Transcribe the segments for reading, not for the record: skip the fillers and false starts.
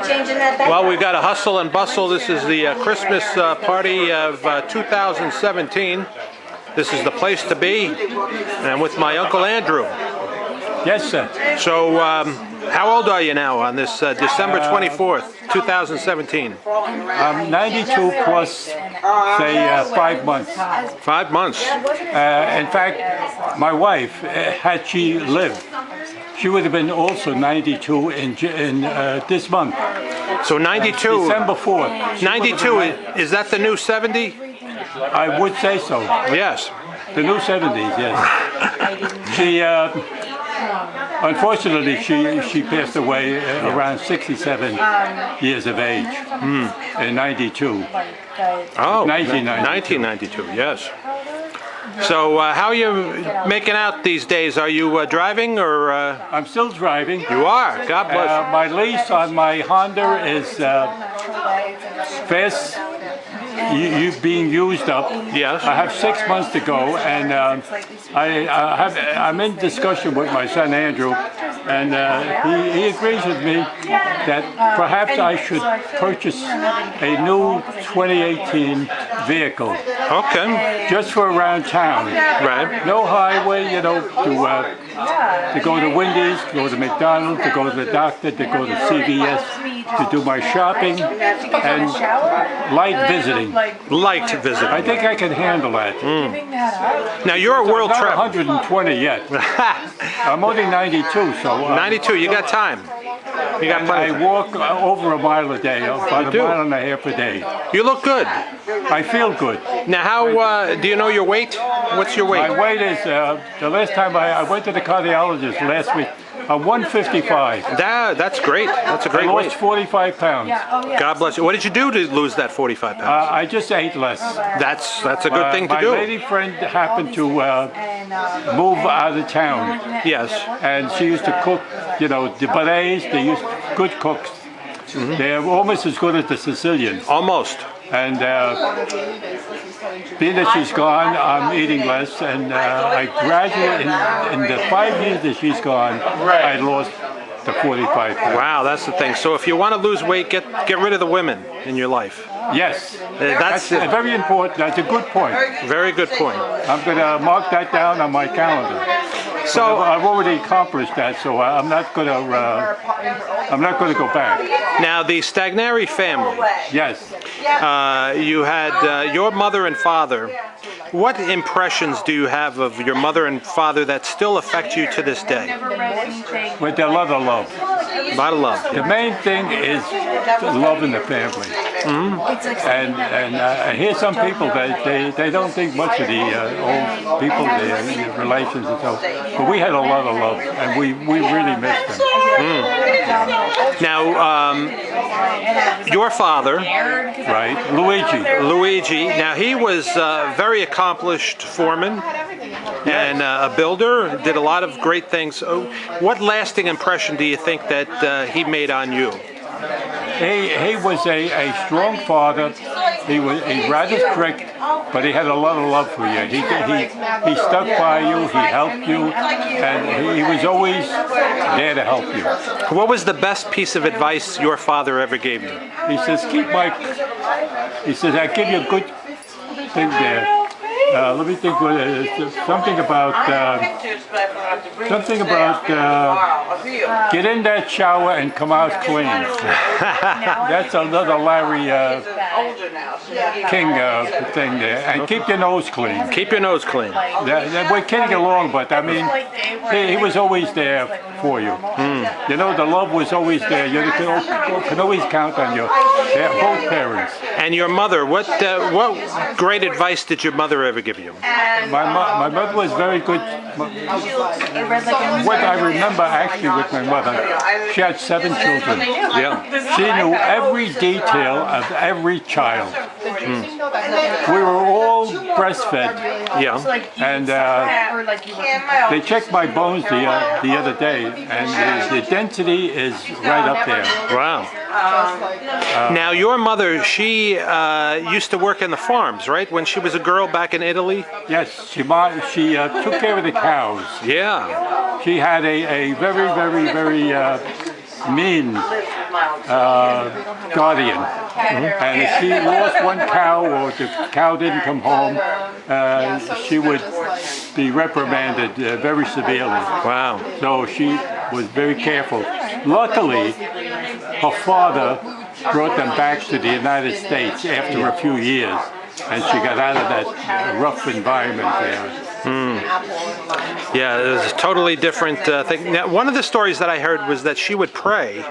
Well, we've got a hustle and bustle. This is the Christmas party of 2017. This is the place to be, and I'm with my Uncle Andrew. Yes, sir. So, how old are you now on this December 24th, 2017? I'm 92 plus, say, 5 months. 5 months. In fact, my wife, had she lived, she would have been also 92 in this month. So 92. December 4th. 92, is that the new 70? I would say so. Yes. The new 70s, yes. She, unfortunately, she passed away around 67 years of age in 92. Oh, 1992. 1992, yes. So how are you making out these days? Are you driving or? I'm still driving. You are? God bless. My lease on my Honda is fast. You being used up. Yes. I have 6 months to go, and I'm in discussion with my son Andrew, and he agrees with me that perhaps I should purchase a new 2018 vehicle. Okay. Just for around town. Right. No highway, you know, to go to Wendy's, to go to McDonald's, to go to the doctor, to go to CVS, to do my shopping, and light visiting. Light visiting. I think I can handle that. Now you're a world traveler. traveler. Not 120 yet. I'm only 92, so. 92. You got time. You got plenty. I walk over a mile a day, about a mile and a half a day. You look good. I feel good. Now, how do you know your weight? What's your weight? My weight is the last time I went to the cardiologist last week. I'm 155. That's great. That's a great I weight. lost 45 pounds. God bless you. What did you do to lose that 45 pounds? I just ate less. That's a good thing to do. My lady friend happened to move out of town. Yes. And she used to cook, you know, the berets, they used good cooks. They're almost as good as the Sicilians. Almost. And being that she's gone, I'm eating less, and I gradually, in the 5 years that she's gone, I lost the 45 pounds. Wow, that's the thing. So if you want to lose weight, get rid of the women in your life. Yes, that's very important. That's a good point. Very good point. I'm going to mark that down on my calendar. So I've already accomplished that, so I'm not going to go back. Now the Stagnari family. Yes. You had your mother and father. What impressions do you have of your mother and father that still affect you to this day? With a lot of love. A lot of love. The main thing is love in the family. And I hear some people that they don't think much of the old people, the relations and so. But we had a lot of love, and we really missed them. Now, your father, right, Luigi. Now he was very accomplished foreman and a builder. Did a lot of great things. What lasting impression do you think that he made on you? He was a strong father. He was rather strict, but he had a lot of love for you. He stuck by you, he helped you, and he was always there to help you. What was the best piece of advice your father ever gave you? He says, I give you a good thing there. Let me think. Something about get in that shower and come out clean. That's another Larry King thing there. And keep your nose clean. Keep your nose clean. We're kidding along, but I mean, he was always there for you. You know, the love was always there. You can always count on both parents. And your mother, what great advice did your mother ever give you? My mother was very good. What I remember actually with my mother, she had 7 children. Yeah. She knew every detail of every child. We were all breastfed. Yeah. And they checked my bones the other day, and the density is right up there. Wow. Now your mother, she used to work in the farms, right? When she was a girl back in Italy? Yes, she took care of the cows. Yeah. She had a very, very, very mean guardian. And if she lost one cow or the cow didn't come home, she would be reprimanded very severely. Wow. So she was very careful. Luckily, her father brought them back to the United States after a few years, and she got out of that rough environment there. Yeah, it was a totally different thing. Now, one of the stories that I heard was that she would pray,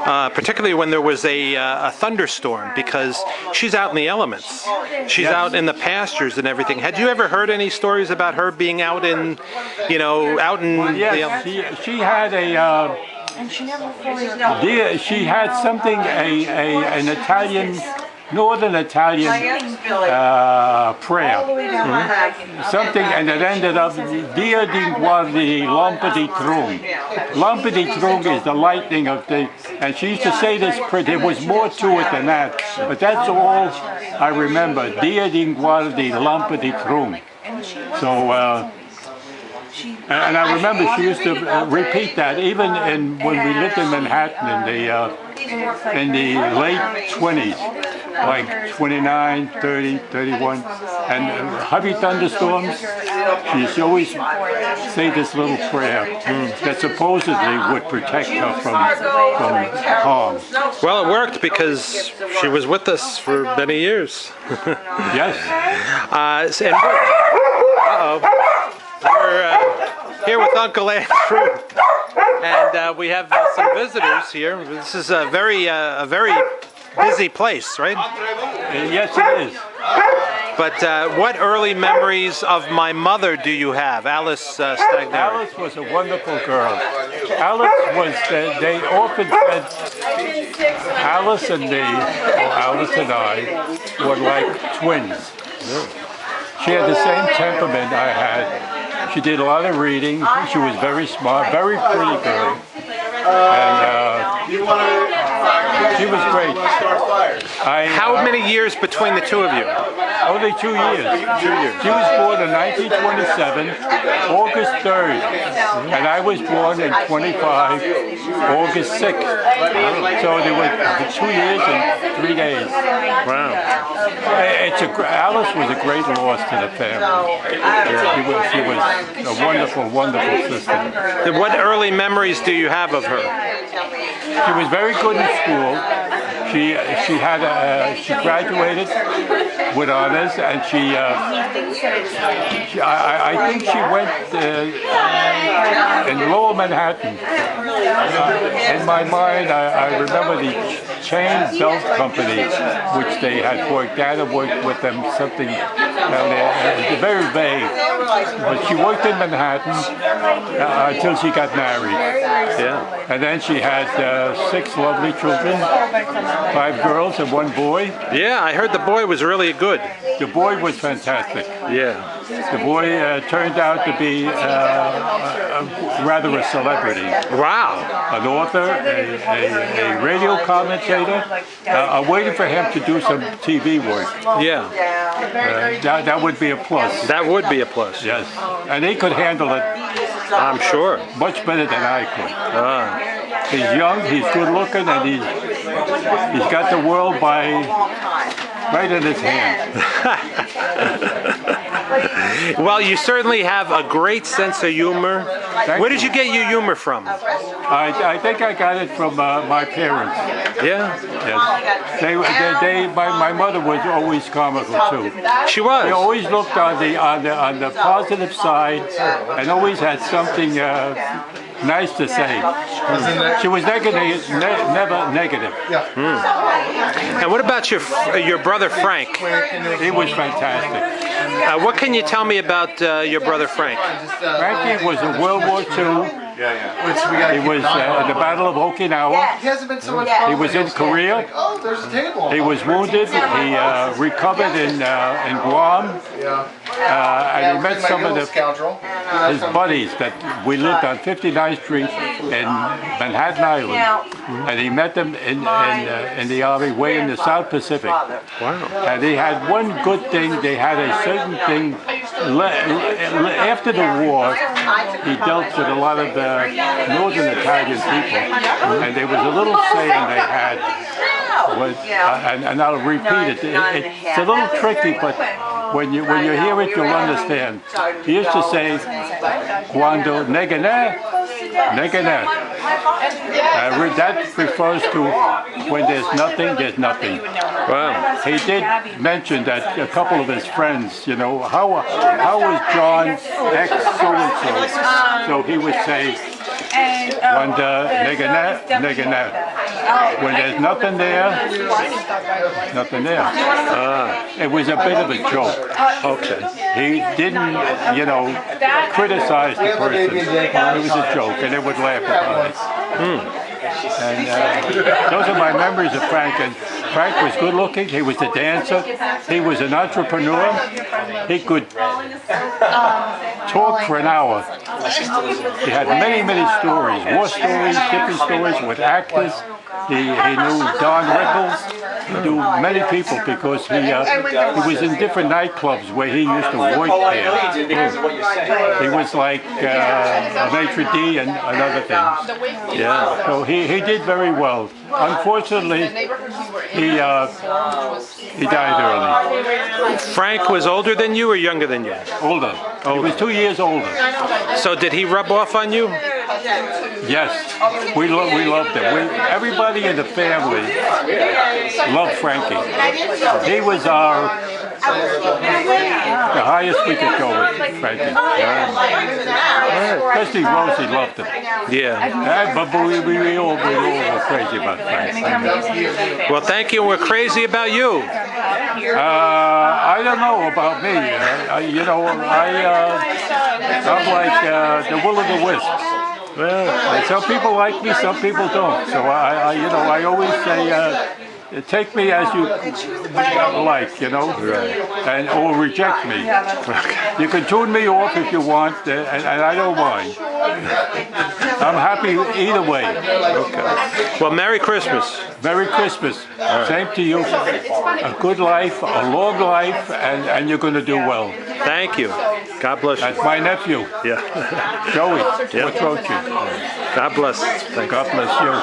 particularly when there was a thunderstorm, because she's out in the elements. She's out in the pastures and everything. Had you ever heard any stories about her being out in, out in the elements? She had a... And she never fully she had something, an Italian, Northern Italian prayer. Something, and it ended up, Dia di guardi lampa di trum. Lampa di trum is the lightning of the, and she used to say this prayer. There was more to it than that, but that's all I remember. Dia di guardi lampa di trum. So, and I remember she used to repeat that even when we lived in Manhattan in the late 20s, like 29, 30, 31, and heavy thunderstorms. She used to always say this little prayer that supposedly would protect her from harm. Well, it worked because she was with us for many years. Yes. We're here with Uncle Andrew, and we have some visitors here. This is a very busy place, right? Yes, it is. But what early memories of my mother do you have, Alice Stagneri? Alice was a wonderful girl. Alice was, they often said, Alice and I were like twins. She had the same temperament I had. She did a lot of reading. She was very smart, very pretty girl. And she was great. How many years between the two of you? Only 2 years. 2 years. She was born in 1927, August 3rd, and I was born in 25, August 6th. So there were 2 years and 3 days. Wow. Alice was a great loss to the family. She was a wonderful, wonderful sister. What early memories do you have of her? She was very good in school. She graduated with honors, and I think she went in Lower Manhattan. In my mind, I remember the chain belt company, which they had worked. Dad had worked with them something down there. It's very vague, but she worked in Manhattan until she got married. Yeah. And then she had 6 lovely children, 5 girls and 1 boy. Yeah, I heard the boy was really good. The boy was fantastic. Yeah. The boy turned out to be rather a celebrity. Wow. An author, a radio commentator. I'm waiting for him to do some TV work. Yeah. That would be a plus. That would be a plus. Yes. And he could handle it. I'm sure. Much better than I could. He's young, he's good looking, and he's got the world right in his hand. Well, you certainly have a great sense of humor. Where did you get your humor from? I think I got it from my parents. Yeah? Yes. My mother was always comical too. She was? She always looked on the positive side and always had something nice to say. She was never negative. And what about your brother Frank? He was fantastic. What can you tell me about your brother Frank? Frankie was in World War II. He was in the Battle of Okinawa. He was in Korea. He was wounded. He recovered in Guam. And he met some of his buddies that we lived on 59th Street in Manhattan Island. And he met them in the Army way in the South Pacific. Wow. And they had one good thing. They had a certain thing after the war, he dealt with a lot of northern Italian people, and there was a little saying they had, and I'll repeat it. It's a little tricky, but when you hear it, you'll understand. He used to say, "Quando negane, negane." That refers to when there's nothing, there's nothing. Wow. He did mention that a couple of his friends, how was John X so-and-so? So he would say, "Quando negane, negane." When there's nothing there, nothing there. It was a bit of a joke. Okay. He didn't, criticize the person. It was a joke, and they would laugh about it. And those are my memories of Frank. And Frank was good looking. He was a dancer. He was an entrepreneur. He could talk for an hour. He had many, many stories, war stories, different stories with actors. He knew Don Rickles. He knew many people because he was in different nightclubs where he used to work there. He was like a maitre d' and other things. Yeah. So he did very well. Unfortunately, he died early. Frank was older than you or younger than you? Older. He was 2 years older. So did he rub off on you? Yes, we loved him. Everybody in the family loved Frankie. He was the highest we could go with Frankie. Especially Rosie loved him. Yeah. But we all were crazy about Frank. Well, thank you. We're crazy about you. I don't know about me. I'm like the will o' the wisps. Well, some people like me, some people don't. So I always say, take me as you like, or reject me. You can tune me off if you want, and I don't mind. I'm happy either way. Okay. Well, Merry Christmas. Merry Christmas. Same to you. A good life, a long life, and you're going to do well. Thank you. God bless you. That's my nephew. Yeah. Joey. Yeah. What's wrote you? God bless. Thanks. God bless you.